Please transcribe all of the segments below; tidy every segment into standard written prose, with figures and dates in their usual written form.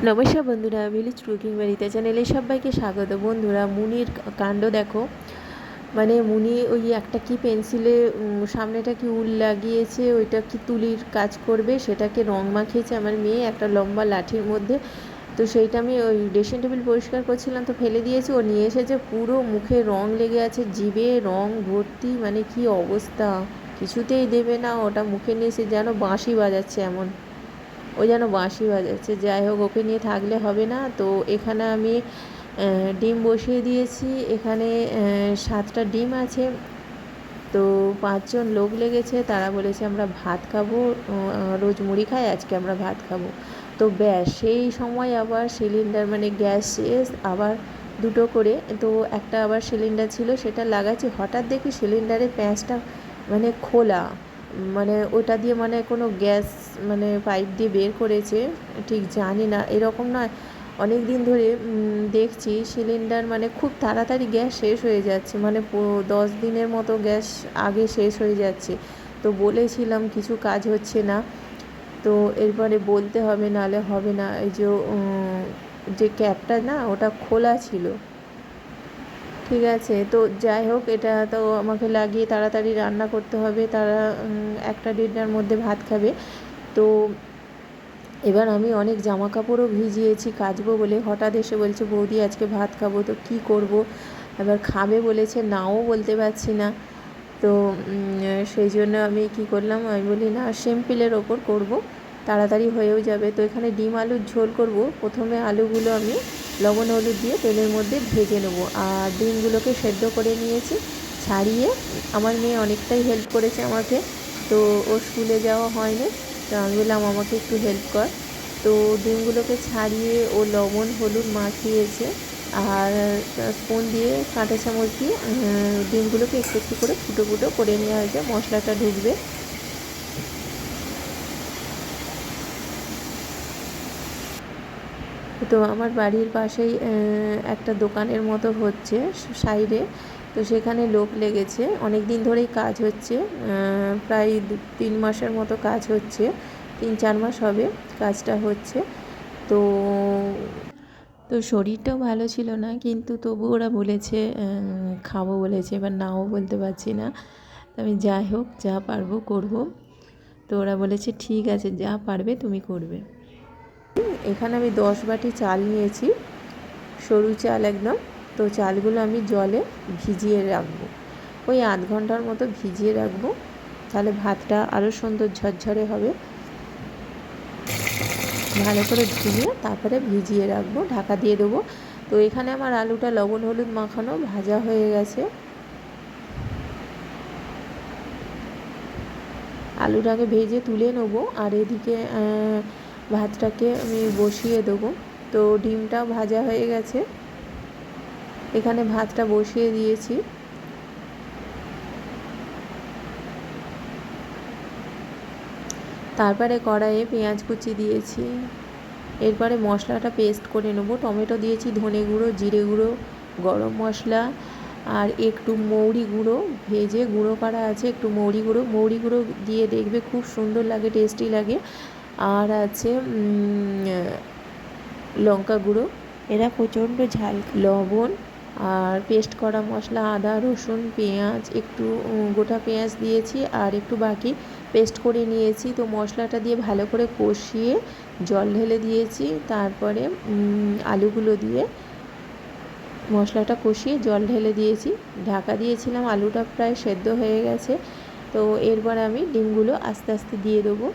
নমস্কার বন্ধুরা, village cooking বাড়িতে চ্যানেলে সবাইকে স্বাগত। বন্ধুরা, মুনির কাণ্ড দেখো। মানে মুনি ওই একটা কি পেন্সিলে সামনেটা কি উল লাগিয়েছে, ওইটা কি তুলির কাজ করবে, সেটাকে রং মাখিয়েছে আমার মেয়ে একটা লম্বা লাঠির মধ্যে। তো সেইটা আমি ওই ড্রেসিং টেবিল পরিষ্কার করছিলাম, তো ফেলে দিয়েছি। ও নিয়ে এসেছে, পুরো মুখে রং লেগে আছে, জিভে রং ভর্তি। মানে কি অবস্থা, কিছুতেই দেবে না। ওটা মুখে নিয়ে এসে যেন বাঁশি বাজাচ্ছে, এমন ও যেন বাঁশি বাজাচ্ছে। যাই হোক, ওকে নিয়ে থাকলে হবে না। তো এখানে আমি ডিম বসিয়ে দিয়েছি। এখানে 7টা ডিম আছে। তো 5জন লোক লেগেছে, তারা বলেছে আমরা ভাত খাবো, রোজ মুড়ি খাই, আজকে আমরা ভাত খাবো। তো ব্যাস, সেই সময় আবার সিলিন্ডার মানে গ্যাস শেষ, আবার দুটো করে। তো একটা আবার সিলিন্ডার ছিল, সেটা লাগাচ্ছি। হঠাৎ দেখি সিলিন্ডারের প্যাঁচটা মানে খোলা, মানে ওটা দিয়ে মানে কোনো গ্যাস মানে পাইপ দিয়ে বের করেছে, ঠিক জানি না। এরকম নয়, অনেক দিন ধরে দেখছি সিলিন্ডার মানে খুব তাড়াতাড়ি গ্যাস শেষ হয়ে যাচ্ছে, মানে 10 দিনের মতো গ্যাস আগে শেষ হয়ে যাচ্ছে। তো বলেছিলাম কিছু কাজ হচ্ছে না, তো এরপরে বলতে হবে, নাহলে হবে না। এই যে ক্যাপটা না, ওটা খোলা ছিল। ঠিক আছে, তো যাই হোক, এটা তো আমাকে লাগিয়ে তাড়াতাড়ি রান্না করতে হবে। তারা 1টা 1:30টার মধ্যে ভাত খাবে। তো এবার আমি অনেক জামা কাপড়ও ভিজিয়েছি কাচবো বলে। হঠাৎ এসে বলছে বৌদি আজকে ভাত খাবো। তো কি করব, এবার খাবে বলেছে, নাও বলতে পারছি না। তো সেই জন্য আমি কি করলাম, আমি বলি না, সিম্পলের ওপর করব, তাড়াতাড়ি হয়েও যাবে। তো এখানে ডিম আলুর ঝোল করব। প্রথমে আলুগুলো আমি লবণ হলুদ দিয়ে তেলের মধ্যে ভেজে নেব, আর ডিমগুলোকে সেদ্ধ করে নিয়েছি ছাড়িয়ে। আমার মেয়ে অনেকটাই হেল্প করেছে আমাকে, তো ওর স্কুলে যাওয়া হয়নি, তো আমি বললাম আমাকে একটু হেল্প কর। তো ডিমগুলোকে ছাড়িয়ে ও লবণ হলুদ মাখিয়েছে, আর স্পুন দিয়ে কাঁটা চামচ দিয়ে ডিমগুলোকে একটু একটু করে ফুটো ফুটো করে নেওয়া হয়েছে, মশলাটা ঢুকবে। তো আমার বাড়ির পাশেই একটা দোকানের মতো হচ্ছে সাইডে, তো সেখানে লোক লেগেছে। অনেক দিন ধরেই কাজ হচ্ছে, প্রায় 3 মাসের মতো কাজ হচ্ছে, 3-4 মাস হবে কাজটা হচ্ছে। তো তো শরীরটাও ভালো ছিল না, কিন্তু তবু ওরা বলেছে খাবো বলেছে, এবার নাও বলতে পারছি না। তো আমি যাই হোক, যা পারবো করব। তো ওরা বলেছে ঠিক আছে, যা পারবে তুমি করবে। এখানে আমি 10 বাটি চাল নিয়েছি, সরু চাল একদম। তো চালগুলো আমি জলে ভিজিয়ে রাখবো, ওই আধ ঘন্টার মতো ভিজিয়ে রাখবো, তাহলে ভাতটা আরও সুন্দর ঝরঝরে হবে। ভালো করে ধুয়ে তারপরে ভিজিয়ে রাখবো, ঢাকা দিয়ে দেবো। তো এখানে আমার আলুটা লবণ হলুদ মাখানো ভাজা হয়ে গেছে। আলুটাকে ভেজে তুলে নেবো, আর এদিকে ভাতটাকে আমি বসিয়ে দেবো। তো ডিমটা ভাজা হয়ে গেছে, এখানে ভাতটা বসিয়ে দিয়েছি। তারপরে কড়াইয়ে পেঁয়াজ কুচি দিয়েছি। এরপরে মশলাটা পেস্ট করে নেব। টমেটো দিয়েছি, ধনে গুঁড়ো, জিরে গুঁড়ো, গরম মশলা, আর একটু মৌরি গুঁড়ো, ভেজে গুঁড়ো করা আছে, একটু মৌরি গুঁড়ো দিয়ে দেখবে খুব সুন্দর লাগে, টেস্টি লাগে। আর আছে লঙ্কা গুঁড়ো, এরা প্রচণ্ড ঝাল। লবণ, আর পেস্ট করা মশলা, আদা রসুন পেঁয়াজ, একটু গোটা পেঁয়াজ দিয়েছি, আর একটু বাকি পেস্ট করে নিয়েছি। তো মশলাটা দিয়ে ভালো করে কষিয়ে জল ঢেলে দিয়েছি। তারপরে আলুগুলো দিয়ে মশলাটা কষিয়ে জল ঢেলে দিয়েছি, ঢাকা দিয়েছিলাম। আলুটা প্রায় সেদ্ধ হয়ে গেছে। তো এরপর আমি ডিমগুলো আস্তে আস্তে দিয়ে দেবো।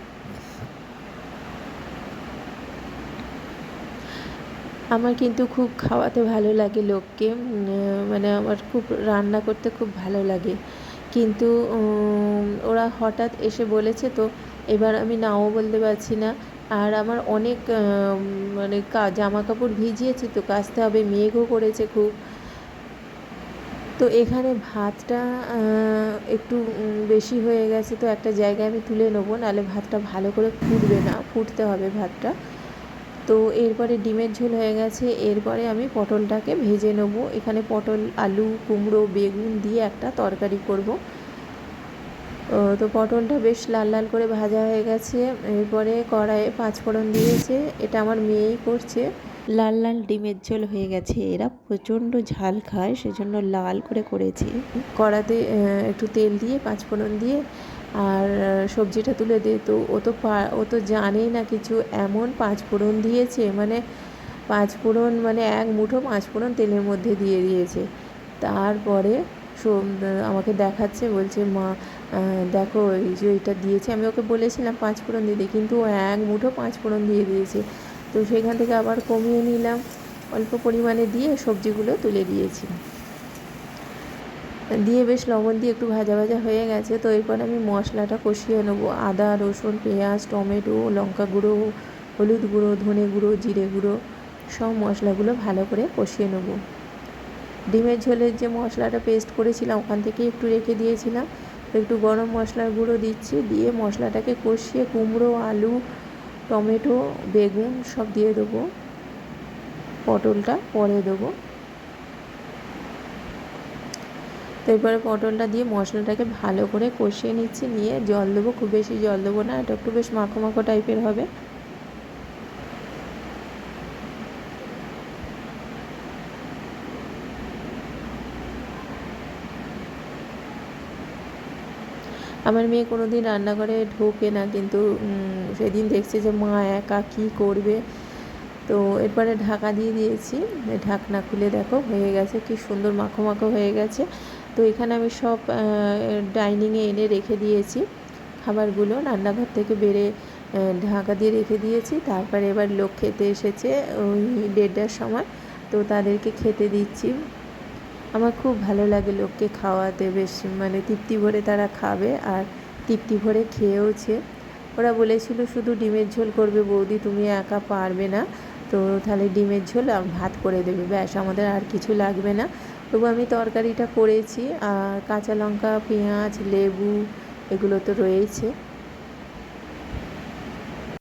আমার কিন্তু খুব খাওয়াতে ভালো লাগে লোককে, মানে আমার খুব রান্না করতে খুব ভালো লাগে। কিন্তু ওরা হঠাৎ এসে বলেছে, তো এবার আমি নাও বলতে পারছি না। আর আমার অনেক মানে জামা কাপড় ভিজিয়েছি, তো কাচতে হবে, মেঘও করেছে খুব। তো এখানে ভাতটা একটু বেশি হয়ে গেছে, তো একটা জায়গায় আমি তুলে নেবো, নাহলে ভাতটা ভালো করে ফুটবে না, ফুটতে হবে ভাতটা। তো এরপরে ডিমের ঝোল হয়ে গেছে, এরপরে আমি পটলটাকে ভেজে নেব। এখানে পটল আলু কুমড়ো বেগুন দিয়ে একটা তরকারি করব। তো পটলটা বেশ লাল লাল করে ভাজা হয়ে গেছে। এরপরে কড়াইয়ে পাঁচফোড়ন দিয়েছে, এটা আমার মেয়েই করছে। লাল লাল ডিমের ঝোল হয়ে গেছে, এরা প্রচণ্ড ঝাল খায় সেজন্য লাল করে করেছি। কড়াতে একটু তেল দিয়ে পাঁচফোড়ন দিয়ে আর সবজিটা তুলে দিয়ে, তো ও তো জানেই না কিছু, এমন পাঁচফোড়ন দিয়েছে, মানে পাঁচফোড়ন মানে এক মুঠো পাঁচফোড়ন তেলের মধ্যে দিয়ে দিয়েছে। তারপরে আমাকে দেখাচ্ছে, বলছে মা দেখো এই যে এটা দিয়েছে, আমি ওকে বলেছিলাম পাঁচফোড়ন দিতে, কিন্তু ও এক মুঠো পাঁচফোড়ন দিয়ে দিয়েছে। তো সেখান থেকে আবার কমিয়ে নিলাম, অল্প পরিমাণে দিয়ে সবজিগুলো তুলে দিয়েছি। দিয়ে বেশ লবণ দিয়ে একটু ভাজা ভাজা হয়ে গেছে। তো এরপর আমি মশলাটা কষিয়ে নেবো। আদা, রসুন, পেঁয়াজ, টমেটো, লঙ্কা গুঁড়ো, হলুদ গুঁড়ো, ধনে গুঁড়ো, জিরে গুঁড়ো, সব মশলাগুলো ভালো করে কষিয়ে নেবো। ডিমের ঝোলের যে মশলাটা পেস্ট করেছিলাম ওখান থেকে একটু রেখে দিয়েছিলাম, একটু গরম মশলার গুঁড়ো দিচ্ছি, দিয়ে মশলাটাকে কষিয়ে কুমড়ো, আলু, টমেটো, বেগুন সব দিয়ে দেবো। পটলটা পরে দেবো। তো এরপরে পটলটা দিয়ে মশলাটাকে ভালো করে কষিয়ে নিচ্ছি, নিয়ে জল দেবো। খুব বেশি জল দেবো না, এটা একটু বেশ মাখো মাখো টাইপের হবে। আমার মেয়ে কোনো দিন রান্নাঘরে ঢোকে না, কিন্তু সেদিন দেখছে যে মা একা কী করবে। তো এরপরে ঢাকা দিয়ে দিয়েছি, ঢাকনা খুলে দেখো হয়ে গেছে, কি সুন্দর মাখো মাখো হয়ে গেছে। তো এখানে আমি সব ডাইনিংয়ে এনে রেখে দিয়েছি খাবারগুলো, রান্নাঘর থেকে বেড়ে ঢাকা দিয়ে রেখে দিয়েছি। তারপরে এবার লোক খেতে এসেছে ওই 1:30টার সময়, তো তাদেরকে খেতে দিচ্ছি। আমার খুব ভালো লাগে লোককে খাওয়াতে, বেশ মানে তৃপ্তি ভরে তারা খাবে, আর তৃপ্তি ভরে খেয়েওছে। ওরা বলেছিল শুধু ডিমের ঝোল করবে বৌদি, তুমি একা পারবে না, তো তাহলে ডিমের ঝোল আর ভাত করে দেবে, ব্যাস আমাদের আর কিছু লাগবে না। তবু আমি তরকারিটা করেছি, আর কাঁচা লঙ্কা, পেঁয়াজ, লেবু এগুলো তো রয়েছে।